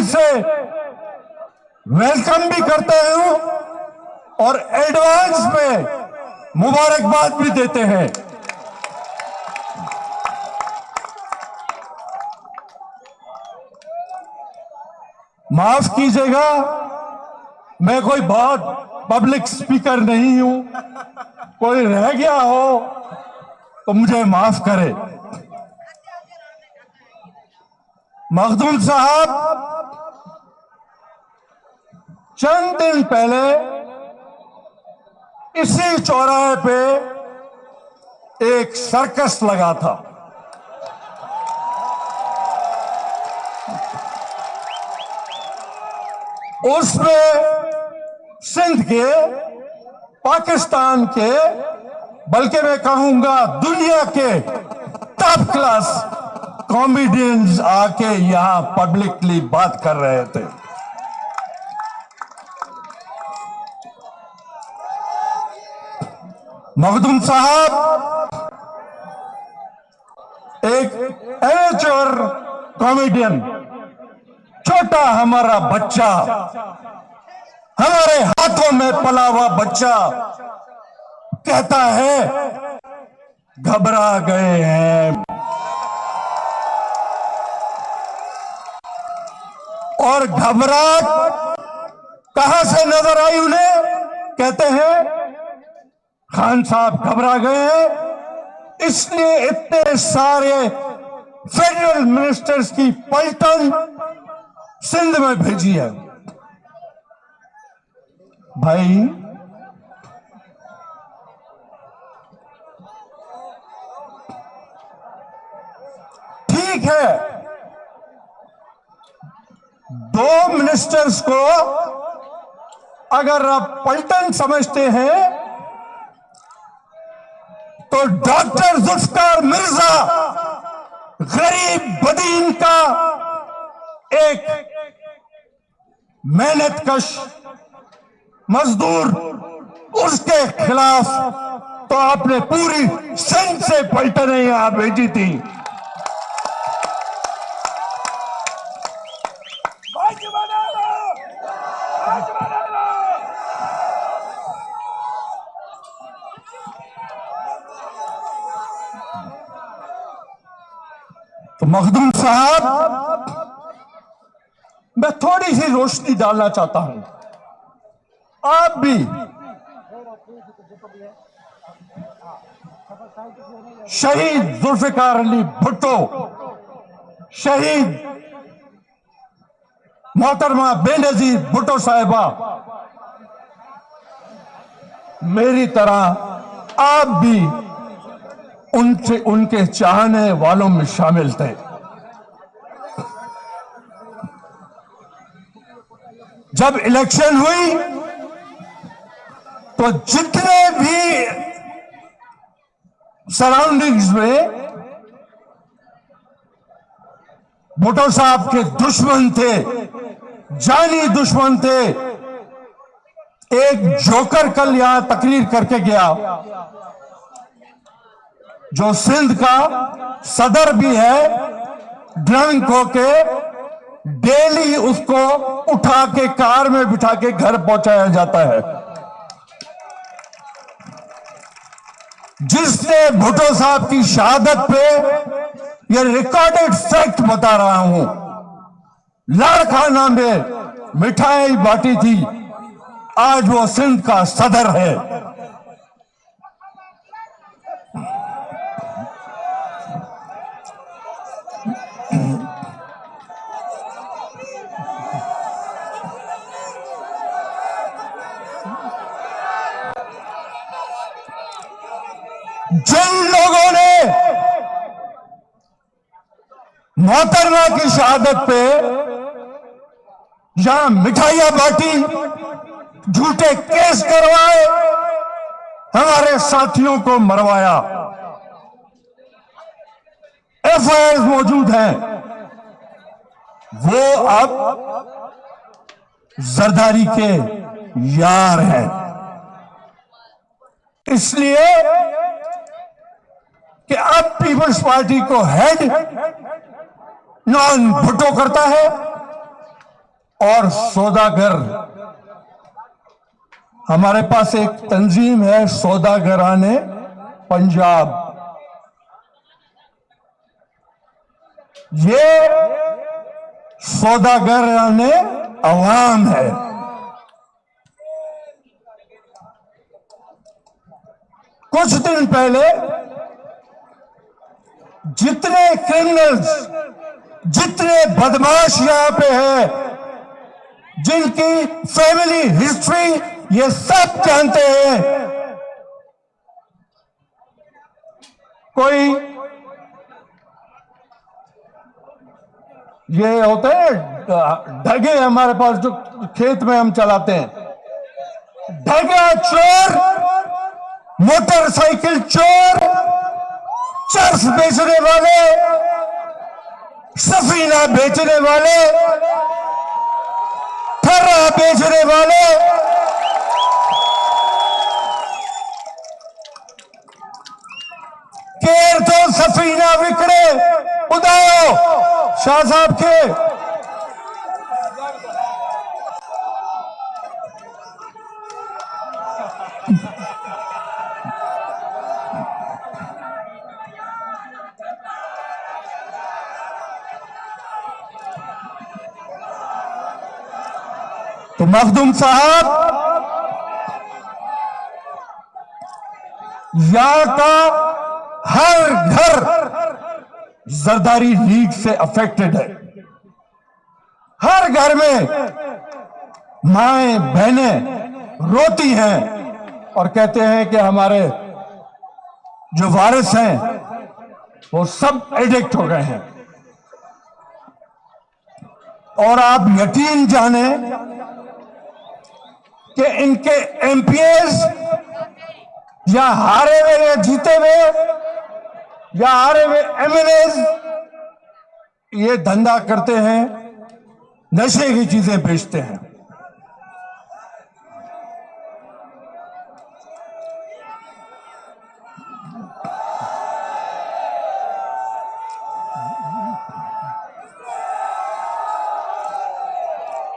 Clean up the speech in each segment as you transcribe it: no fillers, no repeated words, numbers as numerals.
से वेलकम भी करते हैं और एडवांस में मुबारकबाद भी देते हैं। माफ कीजिएगा, मैं कोई बहुत पब्लिक स्पीकर नहीं हूं, कोई रह गया हो तो मुझे माफ करे। मखदूम साहब, चंद दिन पहले इसी चौराहे पे एक सर्कस लगा था। उसमें सिंध के, पाकिस्तान के, बल्कि मैं कहूंगा दुनिया के टॉप क्लास कॉमेडियंस आके यहां पब्लिकली बात कर रहे थे। मखदूम साहब एक एमेच्योर कॉमेडियन, छोटा हमारा बच्चा, हमारे हाथों में पला हुआ बच्चा कहता है घबरा गए हैं, और घबराहट कहां से नजर आई उन्हें? कहते हैं खान साहब घबरा गए हैं, इसलिए इतने सारे फेडरल मिनिस्टर्स की पलटन सिंध में भेजी है। भाई, ठीक है, 2 मिनिस्टर्स को अगर आप पलटन समझते हैं तो डॉक्टर जुल्फकार मिर्जा गरीब बदीन का एक मेहनतकश मजदूर, उसके खिलाफ तो आपने पूरी सिंध से पलटनें यहां भेजी थी। तो मखदूम साहब, मैं थोड़ी सी रोशनी डालना चाहता हूं। आप भी शहीद जुल्फिकार अली भुट्टो, शहीद मोहतरमा बेनजीर भुट्टो साहिबा, मेरी तरह आप भी उनसे, उनके चाहने वालों में शामिल थे। जब इलेक्शन हुई तो जितने भी सराउंडिंग्स में भुट्टो साहब के दुश्मन थे, जानी दुश्मन थे, एक जोकर कल यहां तकरीर करके गया, जो सिंध का सदर भी है, ड्रंक होके डेली उसको उठा के कार में बिठा के घर पहुंचाया जाता है। जिसने भुट्टो साहब की शहादत पे, यह रिकॉर्डेड फैक्ट बता रहा हूं, लाड़खाना में मिठाई बांटी थी, आज वो सिंध का सदर है। जिन लोगों ने मोहतरमा की शहादत पे यहां मिठाइयां बांटी, झूठे केस करवाए, हमारे साथियों को मरवाया, एफआईआर मौजूद हैं, वो अब जरदारी के यार हैं। इसलिए कि अब पीपल्स पार्टी को हेड नॉन भुट्टो करता है, और सौदागर। हमारे पास एक तंजीम है सौदागराने पंजाब। ये सौदागराने अवाम है। कुछ दिन पहले जितने क्रिमिनल्स, जितने बदमाश यहां पे है, जिनकी फैमिली हिस्ट्री ये सब जानते हैं। कोई ये होते हैं ढगे हमारे पास जो खेत में हम चलाते हैं, ढगा चोर, मोटरसाइकिल चोर, चर्स बेचने वाले, सफीना बेचने वाले, ठर्रा बेचने वाले, केर तो सफीना विकड़े उदाओ शाह साहब के। तो मखदूम साहब, यहां का हर घर जरदारी लीग से अफेक्टेड है। हर घर में माएं बहनें रोती हैं और कहते हैं कि हमारे जो वारिस हैं वो सब एडिक्ट हो गए हैं। और आप यकीन जाने कि इनके एमपीएस या हारे हुए या जीते हुए या हारे हुए एमएलएस ये धंधा करते हैं, नशे की चीजें बेचते हैं।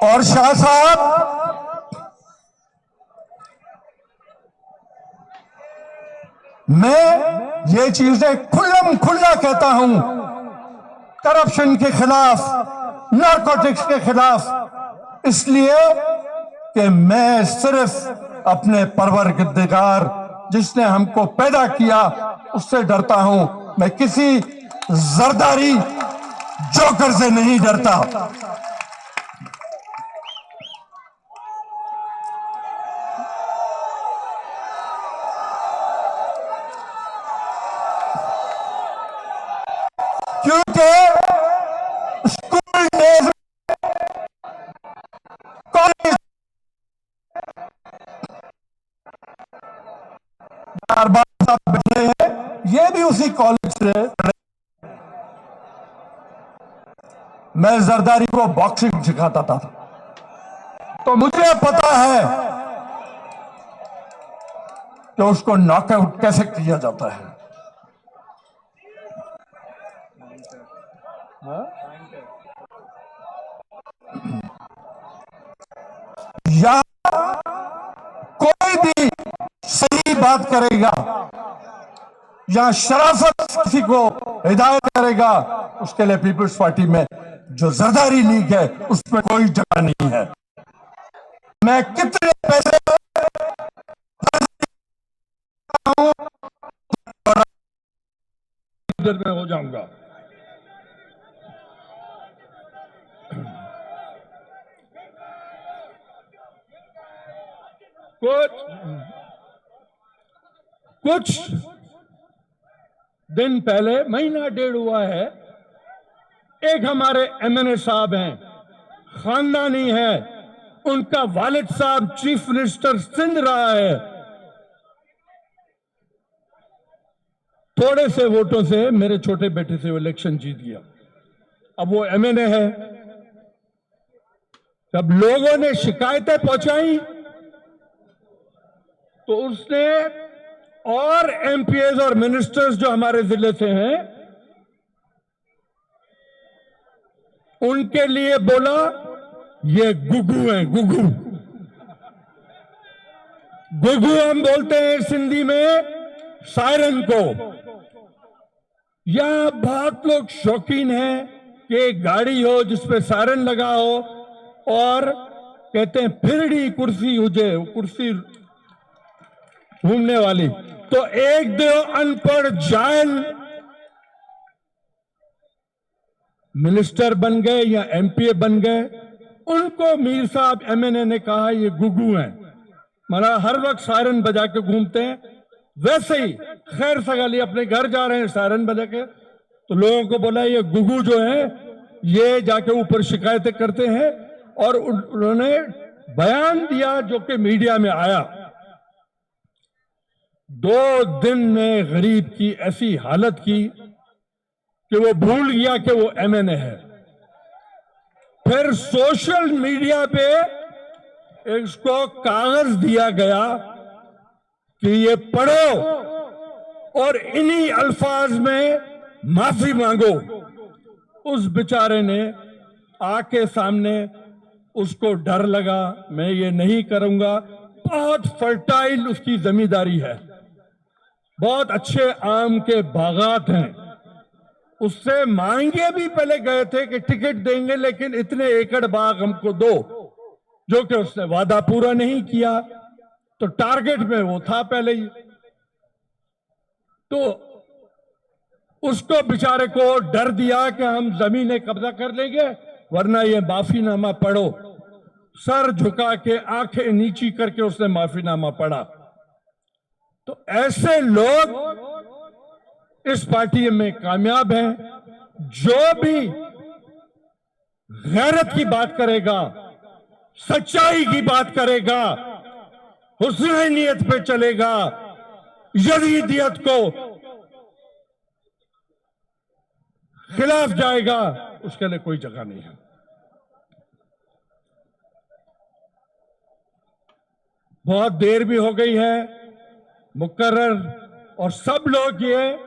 और शाह साहब, मैं ये चीजें खुल्लम खुल्ला कहता हूं करप्शन के खिलाफ, नारकोटिक्स के खिलाफ, इसलिए कि मैं सिर्फ अपने परवरदिगार जिसने हमको पैदा किया उससे डरता हूं। मैं किसी जरदारी जोकर से नहीं डरता। क्योंकि स्कूल डेज, कॉलेज, साहब बैठे हैं, ये भी उसी कॉलेज से। मैं जरदारी को बॉक्सिंग सिखाता था, तो मुझे पता है कि उसको नॉकआउट कैसे किया जाता है। या कोई भी सही बात करेगा या शराफत किसी को हिदायत करेगा, उसके लिए पीपल्स पार्टी में जो जरदारी लीग है उसमें कोई जगह नहीं है। मैं कितने पैसे में हो जाऊंगा। कुछ दिन पहले, महीना डेढ़ हुआ है, एक हमारे एमएनए साहब हैं, खानदानी है, उनका वालिद साहब चीफ मिनिस्टर सिंध रहा है, थोड़े से वोटों से मेरे छोटे बेटे से वो इलेक्शन जीत गया। अब वो एमएनए है। जब लोगों ने शिकायतें पहुंचाई तो उसने और एमपीएस और मिनिस्टर्स जो हमारे जिले से हैं उनके लिए बोला ये गुगू हैं, गुगू। गुगू हम बोलते हैं सिंधी में सायरन को। या बहुत लोग शौकीन हैं कि गाड़ी हो जिसपे सायरन लगा हो और कहते हैं फिरड़ी कुर्सी हुजे, कुर्सी घूमने वाली। तो एक दो अनपढ़ जाहिल मिनिस्टर बन गए या एमपीए बन गए, उनको मीर साहब एमएनए ने कहा ये गुगू हैं, माना हर वक्त सायरन बजा के घूमते हैं। वैसे ही खैर सगाली अपने घर जा रहे हैं सायरन बजा के, तो लोगों को बोला ये गुगू जो है ये जाके ऊपर शिकायतें करते हैं। और उन्होंने बयान दिया जो कि मीडिया में आया। 2 दिन में गरीब की ऐसी हालत की कि वो भूल गया कि वो एमएनए है। फिर सोशल मीडिया पे इसको कागज दिया गया कि ये पढ़ो और इन्हीं अल्फाज में माफी मांगो। उस बेचारे ने आके सामने, उसको डर लगा मैं ये नहीं करूंगा। बहुत फर्टाइल उसकी जमींदारी है, बहुत अच्छे आम के बागात हैं। उससे मांगे भी पहले गए थे कि टिकट देंगे लेकिन इतने एकड़ बाग हमको दो, जो कि उसने वादा पूरा नहीं किया। तो टारगेट में वो था पहले ही, तो उसको बेचारे को डर दिया कि हम जमीनें कब्जा कर लेंगे वरना ये माफीनामा पढ़ो। सर झुका के आंखें नीची करके उसने माफीनामा पढ़ा। तो ऐसे लोग इस पार्टी में कामयाब हैं। जो भी गैरत की बात करेगा, सच्चाई की बात करेगा, हुस्नैनियत पे चलेगा, यजीदियत को खिलाफ जाएगा, उसके लिए कोई जगह नहीं है। बहुत देर भी हो गई है, मुकर्रर और सब लोग ये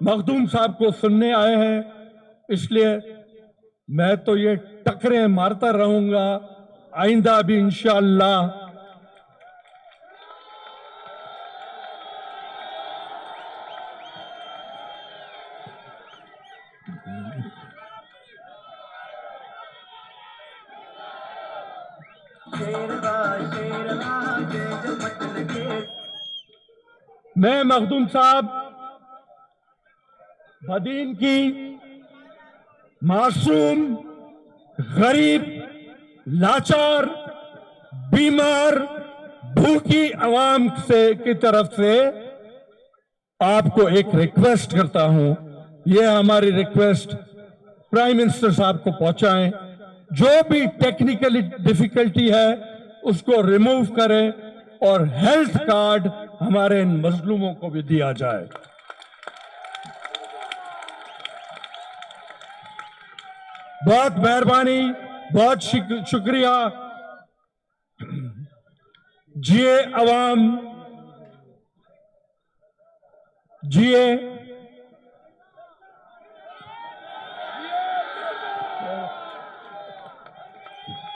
मखदूम साहब को सुनने आए हैं, इसलिए मैं तो ये टकरे मारता रहूंगा आइंदा भी इंशाअल्लाह। मैं मखदूम साहब बदीन की मासूम, गरीब, लाचार, बीमार, भूखी आवाम से की तरफ से आपको एक रिक्वेस्ट करता हूं। यह हमारी रिक्वेस्ट प्राइम मिनिस्टर साहब को पहुंचाएं। जो भी टेक्निकली डिफिकल्टी है उसको रिमूव करें और हेल्थ कार्ड हमारे इन मजलूमों को भी दिया जाए। बहुत मेहरबानी, बहुत शुक्रिया। जिए अवाम, जिए